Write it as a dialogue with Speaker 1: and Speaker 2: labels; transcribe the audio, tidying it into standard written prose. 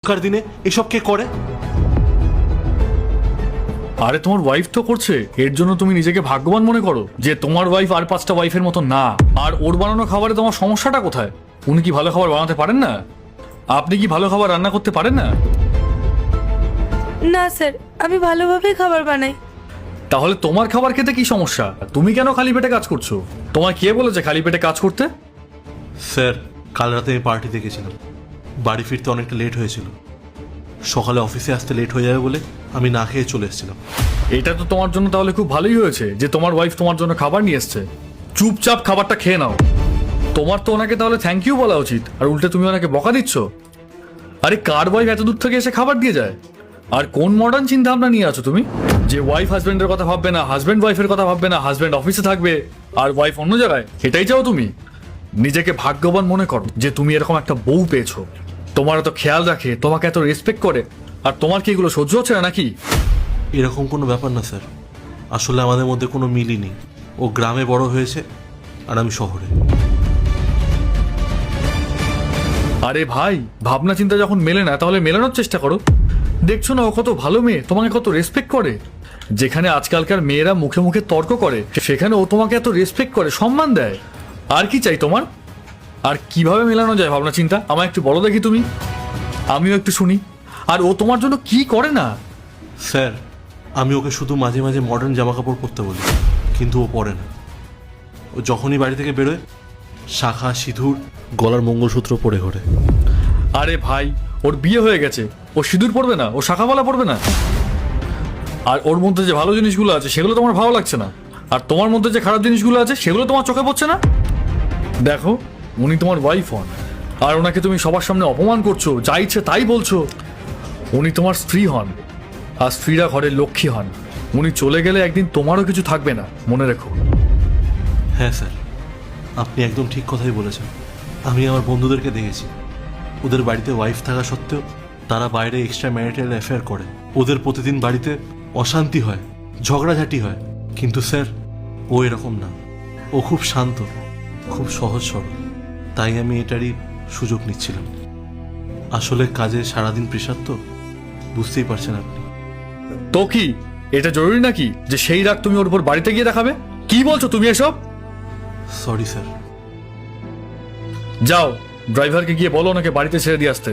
Speaker 1: দিনে এসব কে করে?
Speaker 2: আরে তোমার ওয়াইফ তো করছে, এর জন্য তুমি নিজেকে ভাগ্যবান মনে করো যে তোমার ওয়াইফ আর 5টা ওয়াইফের মতো না। আর ওর বানানো খাবারে তোমার সমস্যাটা কোথায়? উনি কি ভালো খাবার বানাতে পারেন না? আপনি কি ভালো খাবার রান্না করতে পারেন না?
Speaker 3: না স্যার, আমি ভালোভাবে খাবার বানাই।
Speaker 2: তাহলে তোমার খাবার খেতে কি সমস্যা? তুমি কেন খালি পেটে কাজ করছো? তোমার কে বলেছে খালি পেটে কাজ করতে?
Speaker 1: স্যার, কাল রাতে আমি পার্টিতে গেছিলাম, বাড়ি ফিরতে অনেকটা লেট হয়েছিল। সকালে অফিসে আসতে লেট হয়ে যাবে বলে আমি না খেয়ে চলে এসেছিলাম।
Speaker 2: এটা তো তোমার জন্য তাহলে খুব ভালোই হয়েছে যে তোমার ওয়াইফ তোমার জন্য খাবার নিয়ে এসছে। চুপচাপ খাবারটা খেয়ে নাও। তোমার তো ওনাকে তাহলে থ্যাংক ইউ বলা উচিত, আর উল্টে তুমি ওনাকে বকা দিচ্ছ। আরে কার ওয়াইফ এত দূর থেকে এসে খাবার দিয়ে যায়? আর কোন মডার্ন চিন্তা ভাবনা নিয়ে আছো তুমি যে ওয়াইফ হাজবেন্ডের কথা ভাববে না, হাজবেন্ড ওয়াইফের কথা ভাববে না, হাজবেন্ড অফিসে থাকবে আর ওয়াইফ অন্য জায়গায়? এটাই চাও তুমি? নিজেকে ভাগ্যবান মনে করো যে তুমি এরকম একটা বউ পেয়েছো, তোমার এত খেয়াল রাখে, তোমাকে এত রেসপেক্ট করে। আর তোমার কি এগুলো সহ্য হচ্ছে না নাকি?
Speaker 1: এরকম কোনো ব্যাপার না স্যার, আসলে আমাদের মধ্যে কোনো মিলই নেই। ও গ্রামে বড় হয়েছে আর আমি শহরে।
Speaker 2: আরে ভাই, ভাবনা চিন্তা যখন মেলে না তাহলে মেলানোর চেষ্টা করো। দেখছো না ও কত ভালো মেয়ে, তোমাকে কত রেসপেক্ট করে। যেখানে আজকালকার মেয়েরা মুখে মুখে তর্ক করে, সেখানে ও তোমাকে এত রেসপেক্ট করে, সম্মান দেয়। আর কি চাই তোমার? আর কিভাবে মেলানো যায় ভাবনা চিন্তা আমায় একটু বলো দেখি তুমি, আমিও একটু শুনি। আর ও তোমার জন্য কি করে না?
Speaker 1: স্যার, আমি ওকে শুধু মাঝে মাঝে মডার্ন জামা কাপড় পরতে বলি, কিন্তু ও পরে না। ও যখনই বাড়ি থেকে বেরোয় শাখা, সিঁদুর, গলার মঙ্গলসূত্র পরে ঘোরে।
Speaker 2: আরে ভাই, ওর বিয়ে হয়ে গেছে, ও সিঁদুর পড়বে না, ও শাখাওয়ালা পড়বে না? আর ওর মধ্যে যে ভালো জিনিসগুলো আছে সেগুলো তোমার ভালো লাগছে না, আর তোমার মধ্যে যে খারাপ জিনিসগুলো আছে সেগুলো তোমার চোখে পড়ছে না? দেখো, উনি তোমার ওয়াইফ হন, আর ওনাকে তুমি সবার সামনে অপমান করছো, যা ইচ্ছে তাই বলছো। উনি তোমার স্ত্রী হন, আর স্ত্রীরা ঘরের লক্ষ্মী হন। উনি চলে গেলে একদিন তোমারও কিছু থাকবে না, মনে রেখো।
Speaker 1: হ্যাঁ স্যার, আপনি একদম ঠিক কথাই বলেছেন। আমি আমার বন্ধুদেরকে দেখেছি, ওদের বাড়িতে ওয়াইফ থাকা সত্ত্বেও তারা বাইরে এক্সট্রা ম্যারিটাল অ্যাফেয়ার করে। ওদের প্রতিদিন বাড়িতে অশান্তি হয়, ঝগড়াঝাটি হয়। কিন্তু স্যার, ও এরকম না। ও খুব শান্ত, খুব সহজ সরল। তাই আমি এটারই সুযোগ নিচ্ছিলাম। আসলে কাজে সারাদিন প্রেশার তো, বুঝতেই পারছেন আপনি।
Speaker 2: তো কি এটা জরুরি নাকি যে সেই রাগ তুমি ওর উপর বাড়িতে গিয়ে দেখাবে? কি বলছো তুমি এসব?
Speaker 1: Sorry sir.
Speaker 2: যাও, ড্রাইভারকে গিয়ে বলো ওনাকে বাড়িতে ছেড়ে দিয়ে আসতে।